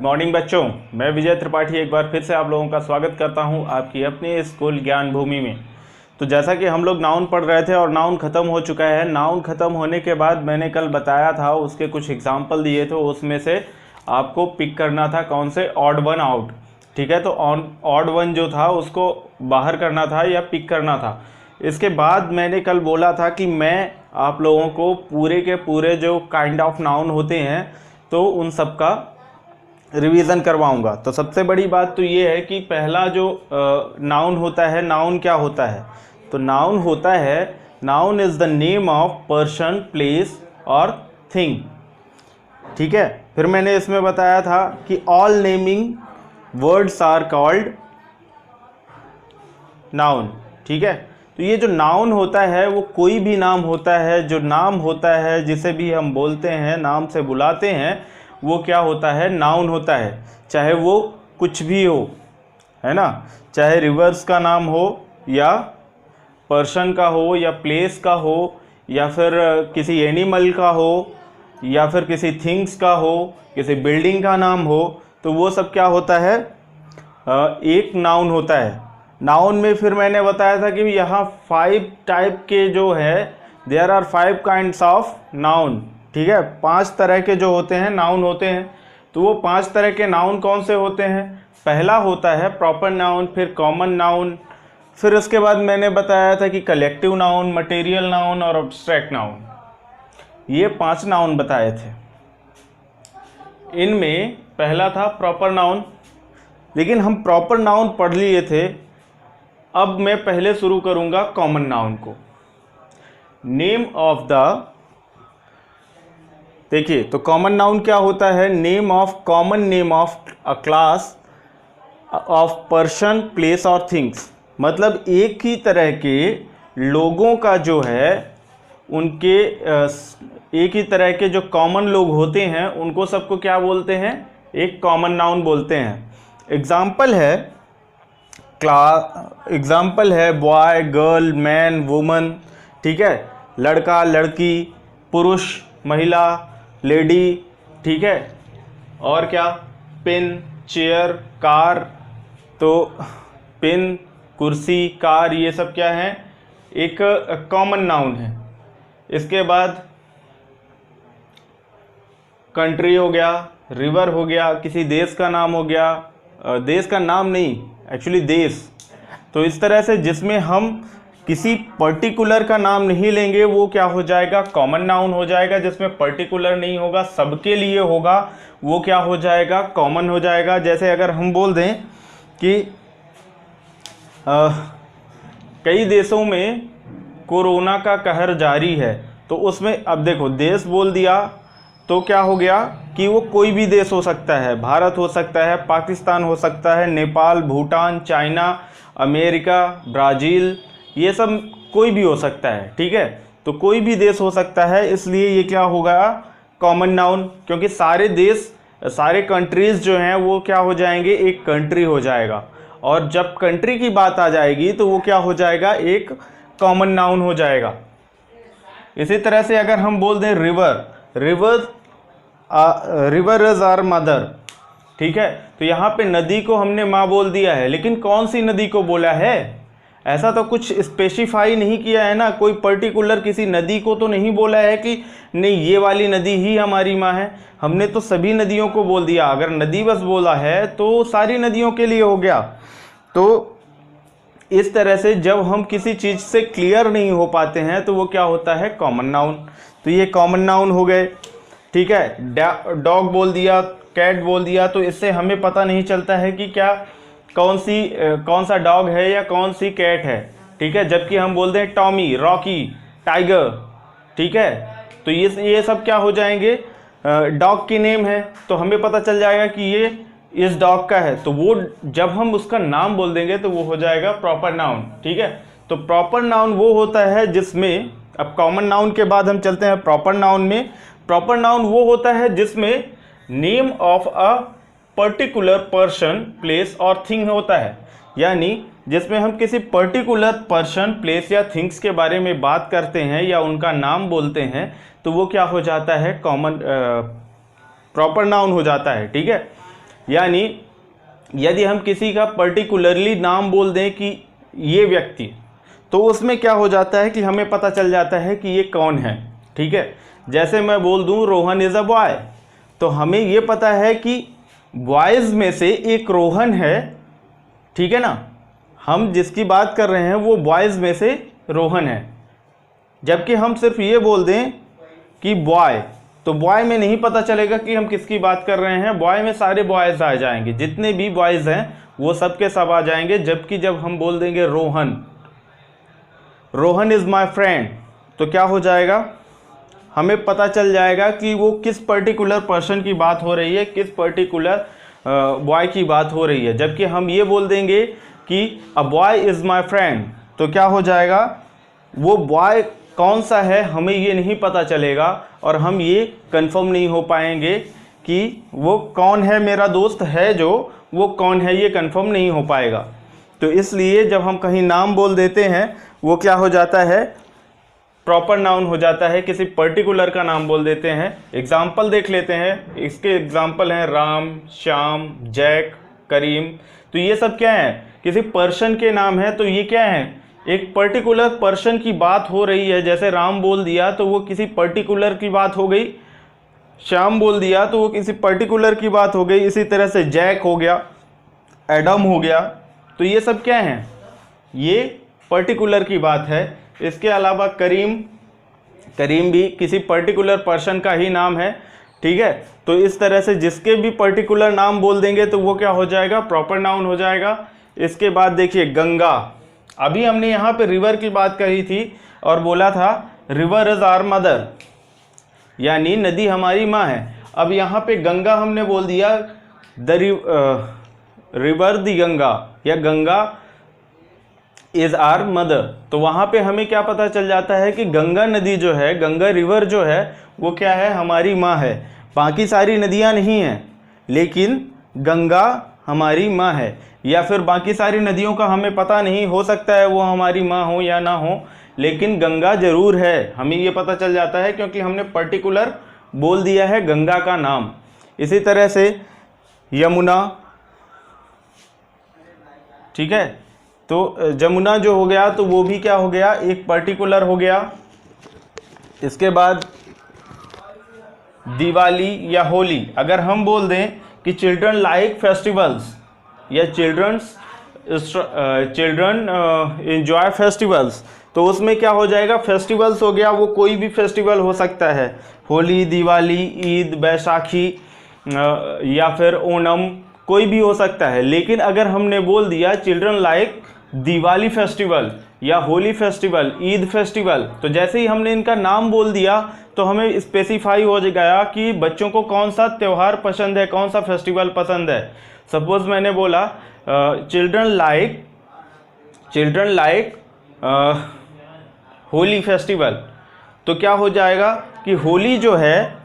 Morning बच्चों, मैं विजय त्रिपाठी एक बार फिर से आप लोगों का स्वागत करता हूं आपकी अपनी स्कूल ज्ञान भूमि में। तो जैसा कि हम लोग नाउन पढ़ रहे थे और नाउन ख़त्म हो चुका है। नाउन ख़त्म होने के बाद मैंने कल बताया था, उसके कुछ एग्जाम्पल दिए थे, उसमें से आपको पिक करना था कौन से ऑड वन आउट। ठीक है, तो ऑड वन जो था उसको बाहर करना था या पिक करना था। इसके बाद मैंने कल बोला था कि मैं आप लोगों को पूरे के पूरे जो काइंड ऑफ नाउन होते हैं तो उन सब का रिवीजन करवाऊंगा। तो सबसे बड़ी बात तो ये है कि पहला जो नाउन होता है, नाउन क्या होता है? तो नाउन होता है, noun is the name of person, place और थिंग। ठीक है, फिर मैंने इसमें बताया था कि all naming words are called noun. ठीक है, तो ये जो नाउन होता है वो कोई भी नाम होता है, जो नाम होता है जिसे भी हम बोलते हैं, नाम से बुलाते हैं, वो क्या होता है? नाउन होता है। चाहे वो कुछ भी हो, है ना, चाहे रिवर्स का नाम हो या पर्सन का हो या प्लेस का हो या फिर किसी एनिमल का हो या फिर किसी थिंग्स का हो, किसी बिल्डिंग का नाम हो, तो वो सब क्या होता है? एक नाउन होता है। नाउन में फिर मैंने बताया था कि यहाँ 5 टाइप के जो है, there are 5 kinds of noun. ठीक है, 5 तरह के जो होते हैं नाउन होते हैं। तो वो 5 तरह के नाउन कौन से होते हैं? पहला होता है प्रॉपर नाउन, फिर कॉमन नाउन, फिर उसके बाद मैंने बताया था कि कलेक्टिव नाउन, मटेरियल नाउन और एब्स्ट्रैक्ट नाउन। ये 5 नाउन बताए थे। इनमें पहला था प्रॉपर नाउन, लेकिन हम प्रॉपर नाउन पढ़ लिए थे। अब मैं पहले शुरू करूंगा कॉमन नाउन को। नेम ऑफ द, देखिए, तो कॉमन नाउन क्या होता है? Name of, common name of a class of person, place और थिंग्स। मतलब एक ही तरह के लोगों का जो है, उनके एक ही तरह के जो कॉमन लोग होते हैं उनको सबको क्या बोलते हैं? एक कॉमन नाउन बोलते हैं। एग्जाम्पल है बॉय, गर्ल, मैन, वुमन। ठीक है, लड़का, लड़की, पुरुष, महिला, लेडी। ठीक है, और क्या? Pen, chair, car. तो पेन, कुर्सी, कार, ये सब क्या है? एक कॉमन नाउन है। इसके बाद कंट्री हो गया, रिवर हो गया, किसी देश का नाम हो गया, देश का नाम नहीं, एक्चुअली देश। तो इस तरह से जिसमें हम किसी पर्टिकुलर का नाम नहीं लेंगे वो क्या हो जाएगा? कॉमन नाउन हो जाएगा। जिसमें पर्टिकुलर नहीं होगा, सबके लिए होगा, वो क्या हो जाएगा? कॉमन हो जाएगा। जैसे अगर हम बोल दें कि कई देशों में कोरोना का कहर जारी है, तो उसमें अब देखो, देश बोल दिया तो क्या हो गया कि वो कोई भी देश हो सकता है। भारत हो सकता है, पाकिस्तान हो सकता है, Nepal, Bhutan, China, America, Brazil, ये सब कोई भी हो सकता है। ठीक है, तो कोई भी देश हो सकता है, इसलिए ये क्या होगा? Common noun. क्योंकि सारे देश, सारे कंट्रीज़ जो हैं वो क्या हो जाएंगे? एक कंट्री हो जाएगा। और जब कंट्री की बात आ जाएगी तो वो क्या हो जाएगा? एक कॉमन नाउन हो जाएगा। इसी तरह से अगर हम बोल दें river, river is our mother. ठीक है, तो यहाँ पे नदी को हमने माँ बोल दिया है, लेकिन कौन सी नदी को बोला है? ऐसा तो कुछ स्पेसिफाई नहीं किया है ना, कोई पर्टिकुलर किसी नदी को तो नहीं बोला है कि नहीं ये वाली नदी ही हमारी माँ है। हमने तो सभी नदियों को बोल दिया। अगर नदी बस बोला है तो सारी नदियों के लिए हो गया। तो इस तरह से जब हम किसी चीज़ से क्लियर नहीं हो पाते हैं तो वो क्या होता है? Common noun. तो ये कॉमन नाउन हो गए। ठीक है, डॉग बोल दिया, कैट बोल दिया, तो इससे हमें पता नहीं चलता है कि क्या कौन सा डॉग है या कौन सी कैट है। ठीक है, जबकि हम बोल दें टॉमी, रॉकी, टाइगर। ठीक है, तो ये सब क्या हो जाएंगे? डॉग की नेम है, तो हमें पता चल जाएगा कि ये इस डॉग का है। तो वो जब हम उसका नाम बोल देंगे तो वो हो जाएगा प्रॉपर नाउन। ठीक है, तो प्रॉपर नाउन वो होता है जिसमें, अब कॉमन नाउन के बाद हम चलते हैं प्रॉपर नाउन में। प्रॉपर नाउन वो होता है जिसमें name of a particular person, place और थिंग होता है। यानी जिसमें हम किसी पर्टिकुलर पर्सन, प्लेस या थिंग्स के बारे में बात करते हैं या उनका नाम बोलते हैं, तो वो क्या हो जाता है? कॉमन प्रॉपर नाउन हो जाता है। ठीक है, यानी यदि हम किसी का पर्टिकुलरली नाम बोल दें कि ये व्यक्ति, तो उसमें क्या हो जाता है कि हमें पता चल जाता है कि ये कौन है। ठीक है, जैसे मैं बोल दूं रोहन इज़ अ बॉय, तो हमें ये पता है कि बॉयज़ में से एक रोहन है। ठीक है ना, हम जिसकी बात कर रहे हैं वो बॉयज़ में से रोहन है। जबकि हम सिर्फ ये बोल दें कि बॉय, तो बॉय में नहीं पता चलेगा कि हम किसकी बात कर रहे हैं। बॉय में सारे बॉयज़ आ जाएंगे, जितने भी बॉयज़ हैं वो सब के सब आ जाएंगे। जबकि जब हम बोल देंगे Rohan, Rohan is my friend, तो क्या हो जाएगा, हमें पता चल जाएगा कि वो किस पर्टिकुलर पर्सन की बात हो रही है, किस पर्टिकुलर बॉय की बात हो रही है। जबकि हम ये बोल देंगे कि a boy is my friend, तो क्या हो जाएगा, वो बॉय कौन सा है हमें ये नहीं पता चलेगा और हम ये कंफर्म नहीं हो पाएंगे कि वो कौन है, मेरा दोस्त है जो, वो कौन है ये कंफर्म नहीं हो पाएगा। तो इसलिए जब हम कहीं नाम बोल देते हैं वो क्या हो जाता है, प्रॉपर नाउन हो जाता है, किसी पर्टिकुलर का नाम बोल देते हैं। एग्जाम्पल देख लेते हैं, इसके एग्जाम्पल हैं राम, श्याम, जैक, करीम। तो ये सब क्या है, किसी पर्सन के नाम है। तो ये क्या है, एक पर्टिकुलर पर्सन की बात हो रही है। जैसे राम बोल दिया तो वो किसी पर्टिकुलर की बात हो गई, श्याम बोल दिया तो वो किसी पर्टिकुलर की बात हो गई। इसी तरह से जैक हो गया, एडम हो गया। तो ये सब क्या है, ये पर्टिकुलर की बात है। इसके अलावा करीम, करीम भी किसी पर्टिकुलर पर्सन का ही नाम है। ठीक है, तो इस तरह से जिसके भी पर्टिकुलर नाम बोल देंगे तो वो क्या हो जाएगा, प्रॉपर नाउन हो जाएगा। इसके बाद देखिए गंगा, अभी हमने यहाँ पे रिवर की बात कही थी और बोला था रिवर इज़ आवर मदर, यानी नदी हमारी माँ है। अब यहाँ पे गंगा हमने बोल दिया द रिवर दी गंगा, या गंगा इज़ आवर मदर। तो वहाँ पे हमें क्या पता चल जाता है कि गंगा नदी जो है, गंगा रिवर जो है वो क्या है, हमारी माँ है। बाकी सारी नदियाँ नहीं हैं, लेकिन गंगा हमारी माँ है। या फिर बाकी सारी नदियों का हमें पता नहीं, हो सकता है वो हमारी माँ हो या ना हो, लेकिन गंगा ज़रूर है, हमें ये पता चल जाता है क्योंकि हमने पर्टिकुलर बोल दिया है गंगा का नाम। इसी तरह से यमुना, ठीक है, तो जमुना जो हो गया तो वो भी क्या हो गया, एक पर्टिकुलर हो गया। इसके बाद दिवाली या होली, अगर हम बोल दें कि चिल्ड्रन लाइक फेस्टिवल्स या चिल्ड्रन एंजॉय फेस्टिवल्स, तो उसमें क्या हो जाएगा, फेस्टिवल्स हो गया, वो कोई भी फेस्टिवल हो सकता है, होली, दिवाली, ईद, बैसाखी या फिर ओणम, कोई भी हो सकता है। लेकिन अगर हमने बोल दिया चिल्ड्रन लाइक दिवाली फेस्टिवल या होली फेस्टिवल, ईद फेस्टिवल, तो जैसे ही हमने इनका नाम बोल दिया तो हमें स्पेसिफाई हो गया कि बच्चों को कौन सा त्यौहार पसंद है, कौन सा फेस्टिवल पसंद है। सपोज मैंने बोला चिल्ड्रन लाइक होली फेस्टिवल, तो क्या हो जाएगा कि होली जो है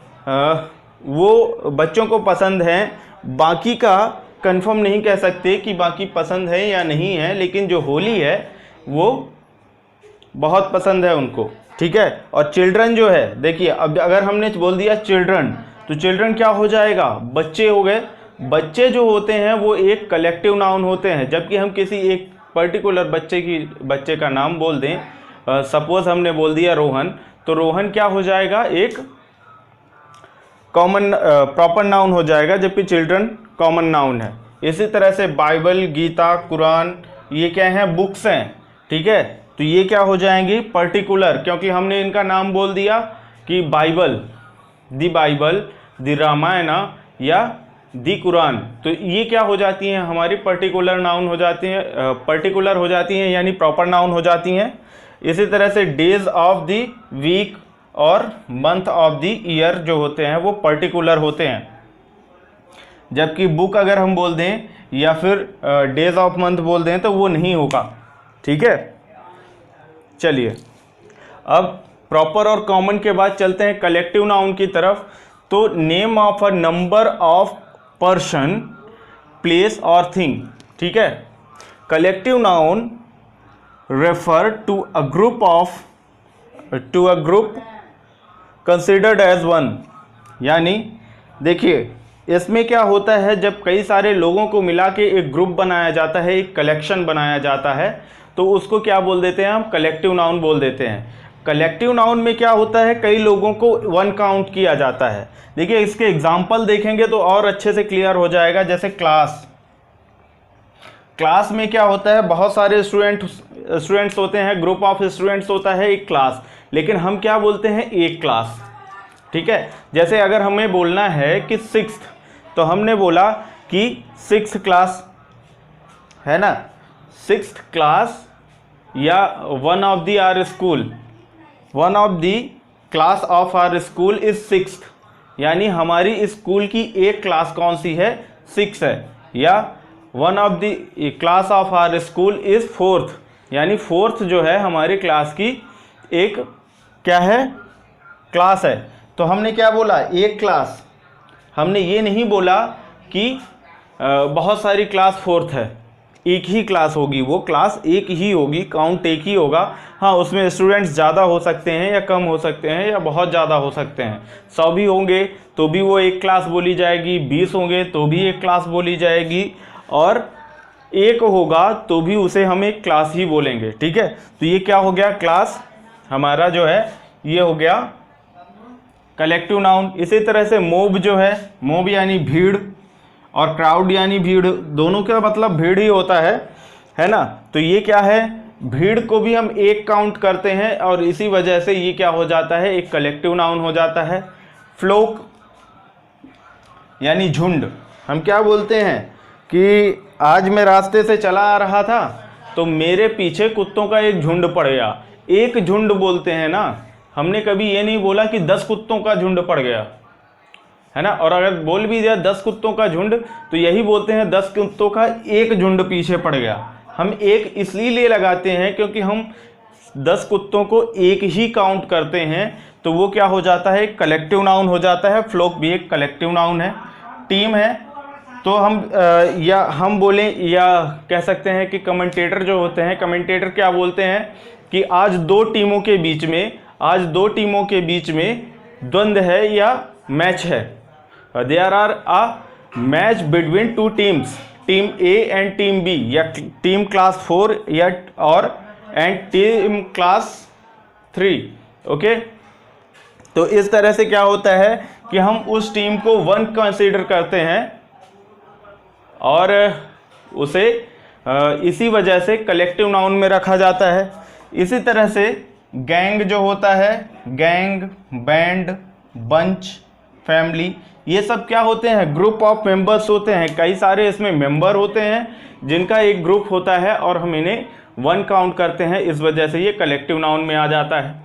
वो बच्चों को पसंद है। बाकी का कंफर्म नहीं कह सकते कि बाकी पसंद है या नहीं है, लेकिन जो होली है वो बहुत पसंद है उनको। ठीक है, और चिल्ड्रन जो है, देखिए अब अगर हमने बोल दिया चिल्ड्रन, तो चिल्ड्रन क्या हो जाएगा, बच्चे हो गए। बच्चे जो होते हैं वो एक कलेक्टिव नाउन होते हैं। जबकि हम किसी एक पर्टिकुलर बच्चे का नाम बोल दें, सपोज हमने बोल दिया रोहन, तो रोहन क्या हो जाएगा, एक कॉमन प्रॉपर नाउन हो जाएगा, जबकि चिल्ड्रन कॉमन नाउन है। इसी तरह से बाइबल, गीता, कुरान, ये क्या हैं, बुक्स हैं। ठीक है, तो ये क्या हो जाएंगी, पर्टिकुलर, क्योंकि हमने इनका नाम बोल दिया कि बाइबल, द रामायण या दी कुरान, तो ये क्या हो जाती हैं, हमारी पर्टिकुलर नाउन हो जाती हैं, पर्टिकुलर हो जाती हैं, यानी प्रॉपर नाउन हो जाती हैं। इसी तरह से डेज ऑफ द वीक और मंथ ऑफ द ईयर जो होते हैं वो पर्टिकुलर होते हैं। जबकि बुक अगर हम बोल दें या फिर डेज ऑफ मंथ बोल दें तो वो नहीं होगा। ठीक है, चलिए अब प्रॉपर और कॉमन के बाद चलते हैं कलेक्टिव नाउन की तरफ। तो name of a number of person, place और थिंग। ठीक है, collective noun refer to a group considered as one. यानी देखिए इसमें क्या होता है, जब कई सारे लोगों को मिला के एक ग्रुप बनाया जाता है, एक कलेक्शन बनाया जाता है, तो उसको क्या बोल देते हैं हम, कलेक्टिव नाउन बोल देते हैं। कलेक्टिव नाउन में क्या होता है, कई लोगों को वन काउंट किया जाता है। देखिए इसके एग्जाम्पल देखेंगे तो और अच्छे से क्लियर हो जाएगा। जैसे क्लास, क्लास में क्या होता है, बहुत सारे स्टूडेंट्स होते हैं, ग्रुप ऑफ स्टूडेंट्स होता है एक क्लास, लेकिन हम क्या बोलते हैं, एक क्लास। ठीक है, जैसे अगर हमें बोलना है कि 6th, तो हमने बोला कि 6th क्लास, है ना, 6th क्लास, या one of the our school, one of the class of our school is 6th, यानी हमारी स्कूल की एक क्लास कौन सी है, 6 है। या one of the class of our school is 4th, यानी 4th जो है हमारी क्लास की एक क्या है, क्लास है। तो हमने क्या बोला, एक क्लास। हमने ये नहीं बोला कि बहुत सारी क्लास 4th है, एक ही क्लास होगी, वो क्लास एक ही होगी, काउंट एक ही होगा। हाँ, उसमें स्टूडेंट्स ज़्यादा हो सकते हैं या कम हो सकते हैं या बहुत ज़्यादा हो सकते हैं। 100 भी होंगे तो भी वो एक क्लास बोली जाएगी, 20 होंगे तो भी एक क्लास बोली जाएगी, और एक होगा तो भी उसे हम एक क्लास ही बोलेंगे। ठीक है, तो ये क्या हो गया, क्लास हमारा जो है ये हो गया कलेक्टिव नाउन। इसी तरह से मोब जो है, मोब यानी भीड़, और क्राउड यानी भीड़, दोनों का मतलब भीड़ ही होता है ना। तो ये क्या है, भीड़ को भी हम एक काउंट करते हैं, और इसी वजह से ये क्या हो जाता है, एक कलेक्टिव नाउन हो जाता है। फ्लोक यानी झुंड, हम क्या बोलते हैं कि आज मैं रास्ते से चला आ रहा था तो मेरे पीछे कुत्तों का एक झुंड पड़ गया, एक झुंड बोलते हैं ना। हमने कभी ये नहीं बोला कि 10 कुत्तों का झुंड पड़ गया, है ना। और अगर बोल भी दिया 10 कुत्तों का झुंड, तो यही बोलते हैं 10 कुत्तों का एक झुंड पीछे पड़ गया। हम एक इसलिए लगाते हैं क्योंकि हम 10 कुत्तों को एक ही काउंट करते हैं, तो वो क्या हो जाता है, कलेक्टिव नाउन हो जाता है। फ्लोक भी एक कलेक्टिव नाउन है। टीम है तो हम बोलें या कह सकते हैं कि कमेंटेटर जो होते हैं, कमेंटेटर क्या बोलते हैं कि आज दो टीमों के बीच में द्वंद्व है या मैच है। There are a match between 2 teams, team A and team B, या टीम क्लास 4 या और एंड टीम क्लास 3। ओके, तो इस तरह से क्या होता है कि हम उस टीम को 1 कंसीडर करते हैं, और उसे इसी वजह से कलेक्टिव नाउन में रखा जाता है। इसी तरह से गैंग जो होता है, गैंग, बैंड, बंच, फैमिली, ये सब क्या होते हैं, ग्रुप ऑफ मेंबर्स होते हैं। कई सारे इसमें मेंबर होते हैं जिनका एक ग्रुप होता है, और हम इन्हें 1 काउंट करते हैं, इस वजह से ये कलेक्टिव नाउन में आ जाता है।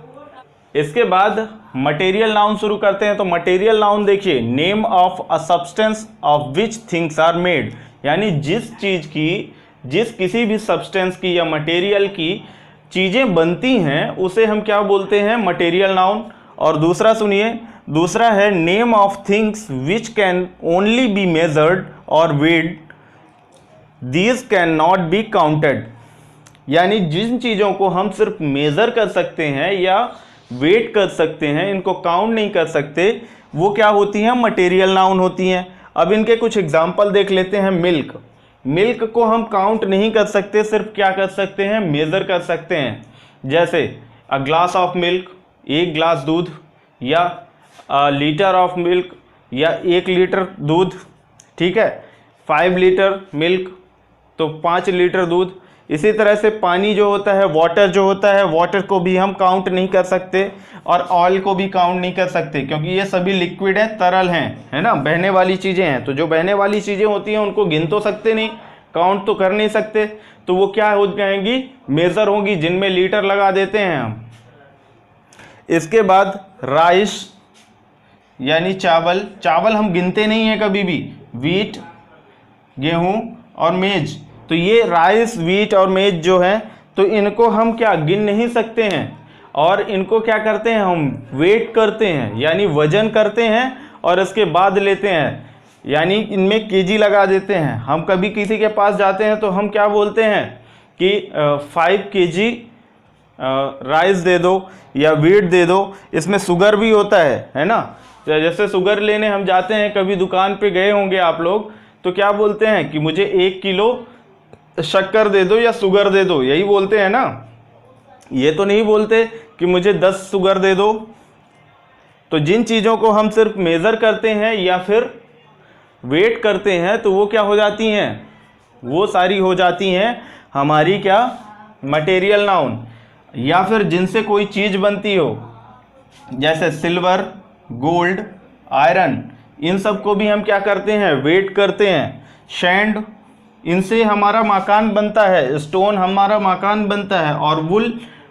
इसके बाद मटेरियल नाउन शुरू करते हैं। तो मटेरियल नाउन देखिए, name of a substance of which things are made, यानी जिस चीज़ की, जिस किसी भी सब्सटेंस की या मटेरियल की चीज़ें बनती हैं, उसे हम क्या बोलते हैं, मटेरियल नाउन। और दूसरा सुनिए, दूसरा है name of things which can only be measured और weighed, these can not be counted, यानी जिन चीज़ों को हम सिर्फ मेज़र कर सकते हैं या वेट कर सकते हैं, इनको काउंट नहीं कर सकते, वो क्या होती हैं, मटेरियल नाउन होती हैं। अब इनके कुछ एग्जाम्पल देख लेते हैं। मिल्क, मिल्क को हम काउंट नहीं कर सकते, सिर्फ क्या कर सकते हैं, मेज़र कर सकते हैं। जैसे a glass of milk, 1 glass दूध, या अ लीटर ऑफ मिल्क, या 1 लीटर दूध। ठीक है, 5 लीटर मिल्क तो 5 लीटर दूध। इसी तरह से पानी जो होता है, वाटर जो होता है, वाटर को भी हम काउंट नहीं कर सकते, और ऑयल को भी काउंट नहीं कर सकते, क्योंकि ये सभी लिक्विड हैं, तरल हैं, है ना, बहने वाली चीज़ें हैं। तो जो बहने वाली चीज़ें होती हैं उनको गिन तो सकते नहीं, काउंट तो कर नहीं सकते, तो वो क्या हो जाएंगी, मेज़र होंगी, जिनमें लीटर लगा देते हैं हम। इसके बाद राइस यानी चावल, चावल हम गिनते नहीं हैं कभी भी। वीट, गेहूँ और मेज, तो ये राइस, वीट और मेज जो है, तो इनको हम क्या गिन नहीं सकते हैं, और इनको क्या करते हैं, हम वेट करते हैं, यानी वजन करते हैं, और इसके बाद लेते हैं, यानी इनमें केजी लगा देते हैं। हम कभी किसी के पास जाते हैं तो हम क्या बोलते हैं कि 5 केजी राइस दे दो या व्हीट दे दो, इसमें शुगर भी होता है ना। जैसे शुगर लेने हम जाते हैं, कभी दुकान पे गए होंगे आप लोग, तो क्या बोलते हैं कि मुझे 1 किलो शक्कर दे दो या शुगर दे दो, यही बोलते हैं ना। ये तो नहीं बोलते कि मुझे 10 शुगर दे दो। तो जिन चीज़ों को हम सिर्फ मेज़र करते हैं या फिर वेट करते हैं, तो वो क्या हो जाती हैं, वो सारी हो जाती हैं हमारी क्या, मटेरियल नाउन। या फिर जिनसे कोई चीज़ बनती हो, जैसे सिल्वर, गोल्ड, आयरन, इन सब को भी हम क्या करते हैं, वेट करते हैं। सैंड, इनसे हमारा मकान बनता है, स्टोन हमारा मकान बनता है। और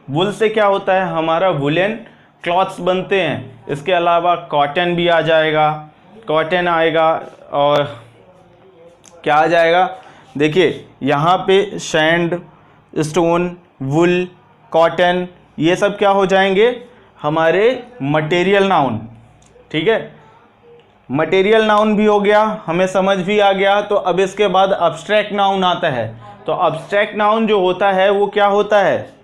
वुल से क्या होता है, हमारा वुलन क्लॉथ्स बनते हैं। इसके अलावा कॉटन भी आ जाएगा, कॉटन आएगा, और क्या आ जाएगा, देखिए यहाँ पे सैंड, स्टोन, वुल, कॉटन, ये सब क्या हो जाएंगे, हमारे मटेरियल नाउन। ठीक है, मटेरियल नाउन भी हो गया, हमें समझ भी आ गया। तो अब इसके बाद अब्स्ट्रैक्ट नाउन आता है। तो अब्स्ट्रैक्ट नाउन जो होता है वो क्या होता है,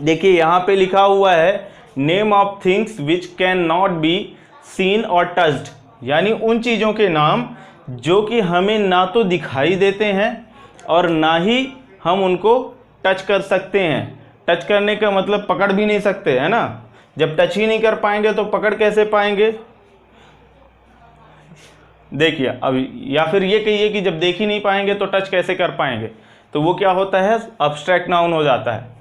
देखिए यहाँ पे लिखा हुआ है, name of things which can not be seen और टच्ड, यानी उन चीज़ों के नाम जो कि हमें ना तो दिखाई देते हैं और ना ही हम उनको टच कर सकते हैं। टच करने का मतलब पकड़ भी नहीं सकते, है ना। जब टच ही नहीं कर पाएंगे तो पकड़ कैसे पाएंगे, देखिए अब, या फिर ये कहिए कि जब देख ही नहीं पाएंगे तो टच कैसे कर पाएंगे, तो वो क्या होता है, अब्स्ट्रैक्ट नाउन हो जाता है।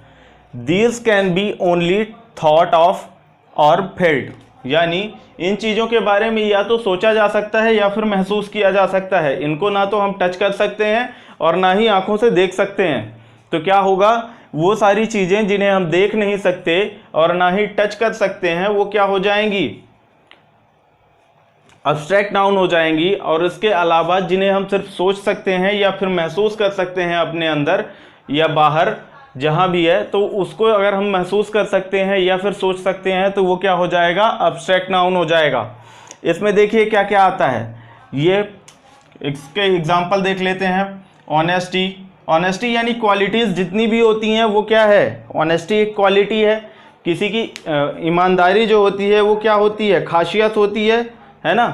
These can be only thought of और फेल्ट, यानी इन चीज़ों के बारे में या तो सोचा जा सकता है या फिर महसूस किया जा सकता है। इनको ना तो हम टच कर सकते हैं और ना ही आंखों से देख सकते हैं। तो क्या होगा, वो सारी चीज़ें जिन्हें हम देख नहीं सकते और ना ही टच कर सकते हैं, वो क्या हो जाएंगी, अब्स्ट्रैक्ट नाउन हो जाएंगी। और इसके अलावा जिन्हें हम सिर्फ सोच सकते हैं या फिर महसूस कर सकते हैं अपने अंदर या बाहर जहाँ भी है, तो उसको अगर हम महसूस कर सकते हैं या फिर सोच सकते हैं, तो वो क्या हो जाएगा, अब्स्ट्रैक्ट नाउन हो जाएगा। इसमें देखिए क्या क्या आता है, ये इसके एग्जांपल देख लेते हैं। ऑनेस्टी, ऑनेस्टी यानी क्वालिटीज़ जितनी भी होती हैं वो क्या है, ऑनेस्टी एक क्वालिटी है। किसी की ईमानदारी जो होती है वो क्या होती है, खासियत होती है ना।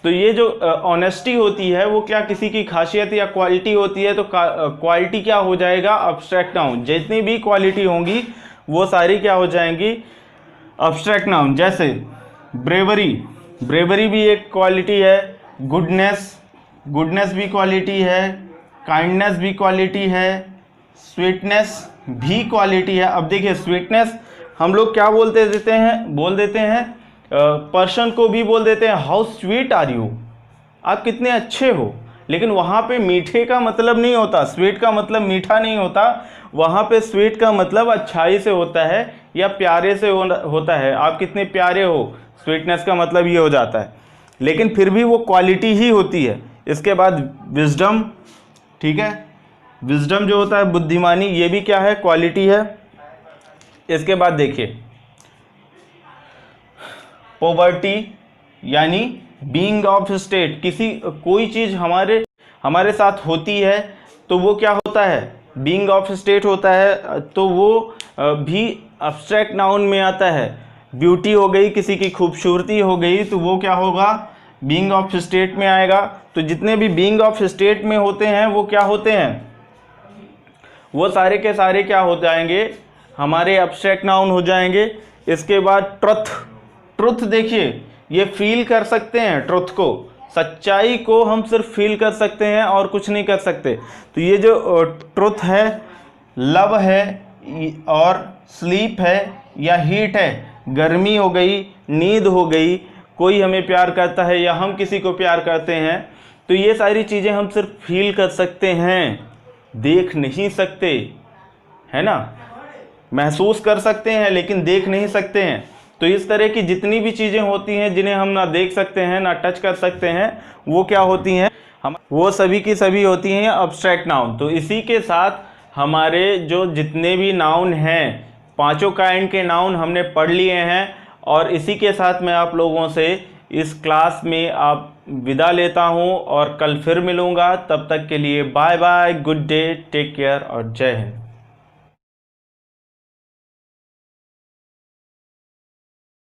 तो ये जो ऑनेस्टी होती है वो क्या किसी की खासियत या क्वालिटी होती है। तो क्वालिटी क्या हो जाएगा, अब्स्ट्रैक्ट नाउन। जितनी भी क्वालिटी होंगी वो सारी क्या हो जाएंगी, अब्स्ट्रैक्ट नाउन। जैसे ब्रेवरी, ब्रेवरी भी एक क्वालिटी है। गुडनेस, गुडनेस भी क्वालिटी है। काइंडनेस भी क्वालिटी है। स्वीटनेस भी क्वालिटी है। अब देखिए स्वीटनेस हम लोग क्या बोल देते हैं पर्सन को भी बोल देते हैं हाउ स्वीट आर यू, आप कितने अच्छे हो। लेकिन वहाँ पे मीठे का मतलब नहीं होता, स्वीट का मतलब मीठा नहीं होता। वहाँ पे स्वीट का मतलब अच्छाई से होता है या प्यारे से होता है, आप कितने प्यारे हो, स्वीटनेस का मतलब ये हो जाता है। लेकिन फिर भी वो क्वालिटी ही होती है। इसके बाद विजडम, ठीक है, विजडम जो होता है बुद्धिमानी, ये भी क्या है, क्वालिटी है। इसके बाद देखिए पॉवर्टी यानी बीइंग ऑफ स्टेट, कोई चीज़ हमारे साथ होती है तो वो क्या होता है, बीइंग ऑफ स्टेट होता है। तो वो भी अब्स्ट्रैक्ट नाउन में आता है। ब्यूटी हो गई, किसी की खूबसूरती हो गई, तो वो क्या होगा, बीइंग ऑफ स्टेट में आएगा। तो जितने भी बीइंग ऑफ स्टेट में होते हैं वो क्या होते हैं, वो सारे के सारे क्या हो जाएंगे, हमारे अब्स्ट्रैक्ट नाउन हो जाएंगे। इसके बाद ट्रुथ, ट्रुथ देखिए ये फील कर सकते हैं, ट्रुथ को, सच्चाई को हम सिर्फ फील कर सकते हैं और कुछ नहीं कर सकते। तो ये जो ट्रुथ है, लव है और स्लीप है या हीट है, गर्मी हो गई, नींद हो गई, कोई हमें प्यार करता है या हम किसी को प्यार करते हैं, तो ये सारी चीज़ें हम सिर्फ फील कर सकते हैं, देख नहीं सकते, है ना। महसूस कर सकते हैं लेकिन देख नहीं सकते हैं। तो इस तरह की जितनी भी चीज़ें होती हैं जिन्हें हम ना देख सकते हैं ना टच कर सकते हैं, वो क्या होती हैं, वो सभी की सभी होती हैं अब्स्ट्रैक्ट नाउन। तो इसी के साथ हमारे जो जितने भी नाउन हैं, पांचों काइंड के नाउन हमने पढ़ लिए हैं। और इसी के साथ मैं आप लोगों से इस क्लास में आप विदा लेता हूं और कल फिर मिलूंगा। तब तक के लिए bye bye, good day, take care और जय हिंद।